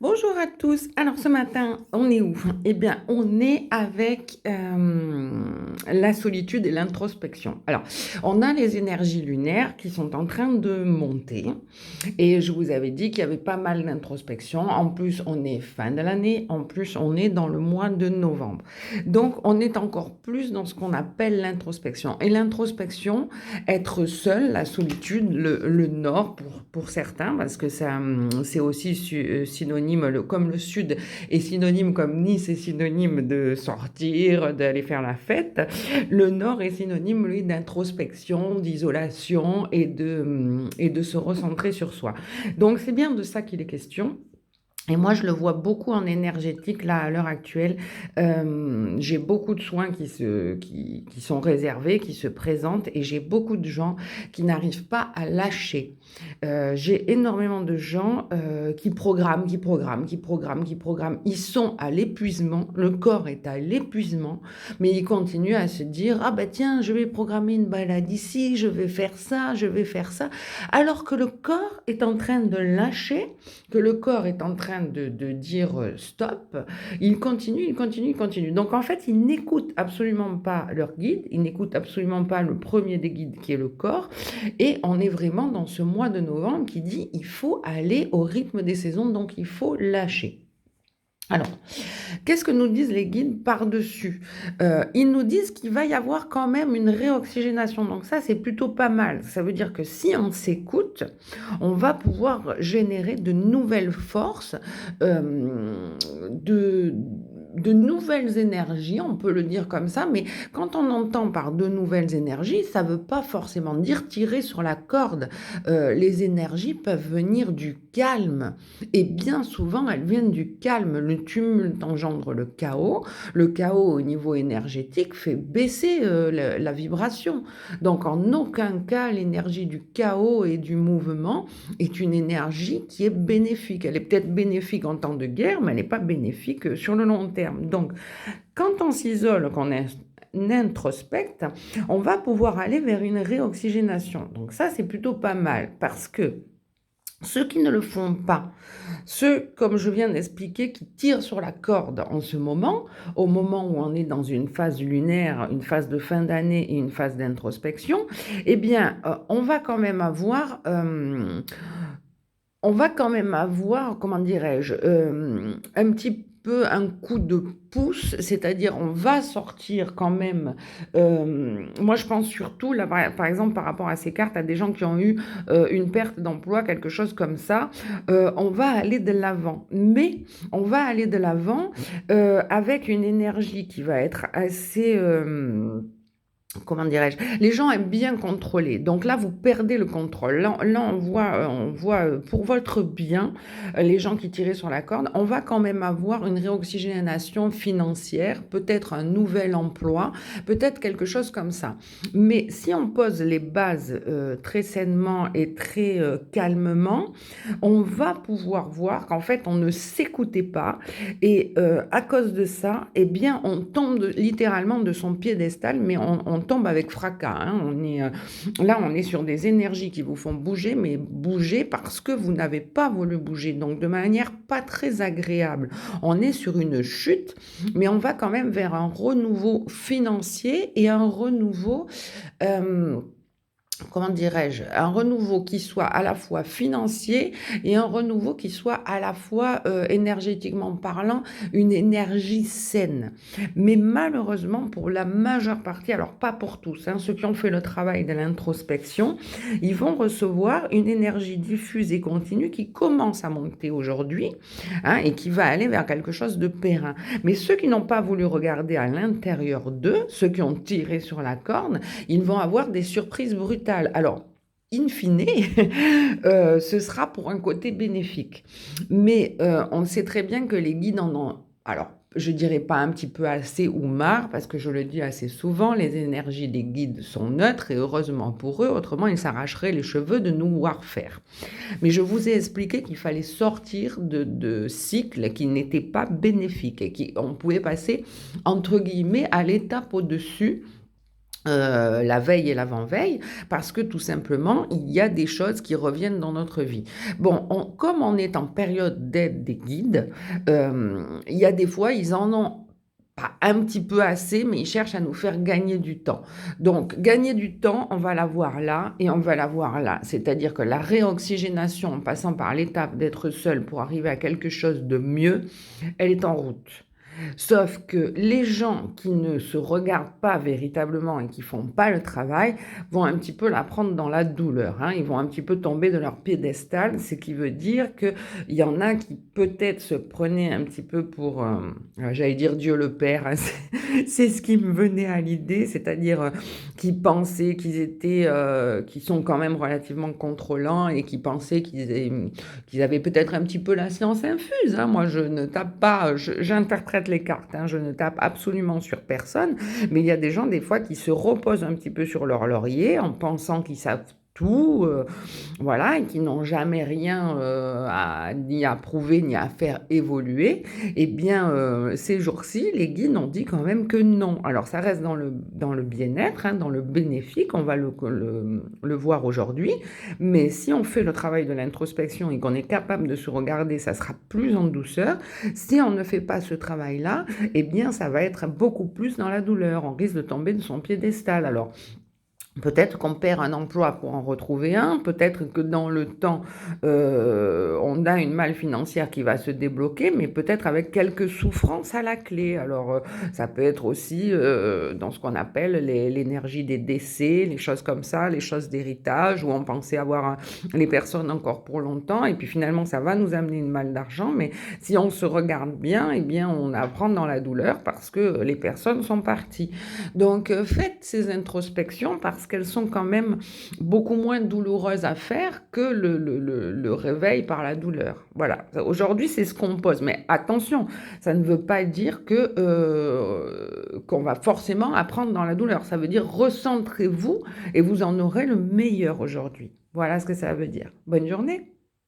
Bonjour à tous. Alors ce matin, on est où? Eh bien, on est avec la solitude et l'introspection. Alors, on a les énergies lunaires qui sont en train de monter et je vous avais dit qu'il y avait pas mal d'introspection. En plus, on est fin de l'année. En plus, on est dans le mois de novembre. Donc, on est encore plus dans ce qu'on appelle l'introspection. Et l'introspection, être seul, la solitude, le nord pour certains, parce que ça, c'est aussi synonyme, comme le sud est synonyme, comme Nice est synonyme de sortir, d'aller faire la fête, le nord est synonyme, lui, d'introspection, d'isolation et de se recentrer sur soi. Donc c'est bien de ça qu'il est question. Et moi, je le vois beaucoup en énergétique, là, à l'heure actuelle. J'ai beaucoup de soins qui sont réservés, qui se présentent, et j'ai beaucoup de gens qui n'arrivent pas à lâcher. J'ai énormément de gens qui programment, qui programment, qui programment, qui programment. Ils sont à l'épuisement, le corps est à l'épuisement, mais ils continuent à se dire, ah ben tiens, je vais programmer une balade ici, je vais faire ça, je vais faire ça, alors que le corps est en train de lâcher, que le corps est en train de dire stop, ils continuent, ils continuent, ils continuent. Donc en fait, ils n'écoutent absolument pas leur guide, ils n'écoutent absolument pas le premier des guides qui est le corps. Et on est vraiment dans ce mois de novembre qui dit il faut aller au rythme des saisons, donc il faut lâcher. Alors, qu'est-ce que nous disent les guides par-dessus? Ils nous disent qu'il va y avoir quand même une réoxygénation. Donc ça, c'est plutôt pas mal. Ça veut dire que si on s'écoute, on va pouvoir générer de nouvelles forces, de, de nouvelles énergies, on peut le dire comme ça. Mais quand on entend par de nouvelles énergies, ça ne veut pas forcément dire tirer sur la corde. Les énergies peuvent venir du calme. Et bien souvent, elles viennent du calme. Le tumulte engendre le chaos. Le chaos au niveau énergétique fait baisser la vibration. Donc en aucun cas, l'énergie du chaos et du mouvement est une énergie qui est bénéfique. Elle est peut-être bénéfique en temps de guerre, mais elle n'est pas bénéfique sur le long terme. Donc quand on s'isole, qu'on introspecte, on va pouvoir aller vers une réoxygénation. Donc ça, c'est plutôt pas mal parce que ceux qui ne le font pas, ceux, comme je viens d'expliquer, qui tirent sur la corde en ce moment, au moment où on est dans une phase lunaire, une phase de fin d'année et une phase d'introspection, eh bien, on va quand même avoir, comment dirais-je, un petit peu un coup de pouce, c'est-à-dire on va sortir quand même. Moi, je pense surtout, là, par exemple, par rapport à ces cartes, à des gens qui ont eu une perte d'emploi, quelque chose comme ça, on va aller de l'avant. Mais on va aller de l'avant avec une énergie qui va être assez... comment dirais-je, les gens aiment bien contrôler. Donc là, vous perdez le contrôle. Là on voit pour votre bien, les gens qui tiraient sur la corde, on va quand même avoir une réoxygénation financière, peut-être un nouvel emploi, peut-être quelque chose comme ça. Mais si on pose les bases très sainement et très calmement, on va pouvoir voir qu'en fait, on ne s'écoutait pas. Et à cause de ça, eh bien, on tombe littéralement de son piédestal, mais on tombe avec fracas. Hein. Là, on est sur des énergies qui vous font bouger, mais bouger parce que vous n'avez pas voulu bouger, donc de manière pas très agréable. On est sur une chute, mais on va quand même vers un renouveau financier et un renouveau... comment dirais-je, un renouveau qui soit à la fois financier et un renouveau qui soit à la fois énergétiquement parlant, une énergie saine. Mais malheureusement, pour la majeure partie, alors pas pour tous, hein, ceux qui ont fait le travail de l'introspection, ils vont recevoir une énergie diffuse et continue qui commence à monter aujourd'hui, hein, et qui va aller vers quelque chose de périn. Mais ceux qui n'ont pas voulu regarder à l'intérieur d'eux, ceux qui ont tiré sur la corde, ils vont avoir des surprises brutales. Alors, in fine, ce sera pour un côté bénéfique. Mais on sait très bien que les guides en ont... Alors, je dirais pas un petit peu assez ou marre, parce que je le dis assez souvent, les énergies des guides sont neutres, et heureusement pour eux, autrement ils s'arracheraient les cheveux de nous voir faire. Mais je vous ai expliqué qu'il fallait sortir de cycles qui n'étaient pas bénéfiques, et qu'on pouvait passer, entre guillemets, à l'étape au-dessus, la veille et l'avant-veille, parce que tout simplement, il y a des choses qui reviennent dans notre vie. Bon, comme on est en période d'aide des guides, il y a des fois, ils en ont pas un petit peu assez, mais ils cherchent à nous faire gagner du temps. Donc, gagner du temps, on va l'avoir là et on va l'avoir là. C'est-à-dire que la réoxygénation, en passant par l'étape d'être seul pour arriver à quelque chose de mieux, elle est en route. Sauf que les gens qui ne se regardent pas véritablement et qui font pas le travail vont un petit peu la prendre dans la douleur, hein. Ils vont un petit peu tomber de leur piédestal, ce qui veut dire qu'il y en a qui peut-être se prenaient un petit peu pour, j'allais dire Dieu le Père, hein, c'est ce qui me venait à l'idée, c'est-à-dire qui pensaient qu'ils étaient, qui sont quand même relativement contrôlants et qui pensaient qu'ils avaient peut-être un petit peu la science infuse, hein. Moi, je ne tape pas, j'interprète les cartes, hein, je ne tape absolument sur personne, mais il y a des gens, des fois, qui se reposent un petit peu sur leur laurier en pensant qu'ils savent tout, voilà, et qui n'ont jamais rien ni à prouver, ni à faire évoluer. Eh bien, ces jours-ci, les guides ont dit quand même que non. Alors, ça reste dans le bien-être, hein, dans le bénéfique, on va le voir aujourd'hui, mais si on fait le travail de l'introspection et qu'on est capable de se regarder, ça sera plus en douceur. Si on ne fait pas ce travail-là, eh bien, ça va être beaucoup plus dans la douleur. On risque de tomber de son piédestal. Alors, peut-être qu'on perd un emploi pour en retrouver un, peut-être que dans le temps, on a une malle financière qui va se débloquer, mais peut-être avec quelques souffrances à la clé. Alors, ça peut être aussi dans ce qu'on appelle l'énergie des décès, les choses comme ça, les choses d'héritage, où on pensait avoir les personnes encore pour longtemps, et puis finalement, ça va nous amener une malle d'argent, mais si on se regarde bien, eh bien, on apprend dans la douleur parce que les personnes sont parties. Donc, faites ces introspections parce qu'elles sont quand même beaucoup moins douloureuses à faire que le réveil par la douleur. Voilà. Aujourd'hui, c'est ce qu'on pose. Mais attention, ça ne veut pas dire qu'on va forcément apprendre dans la douleur. Ça veut dire recentrez-vous et vous en aurez le meilleur aujourd'hui. Voilà ce que ça veut dire. Bonne journée.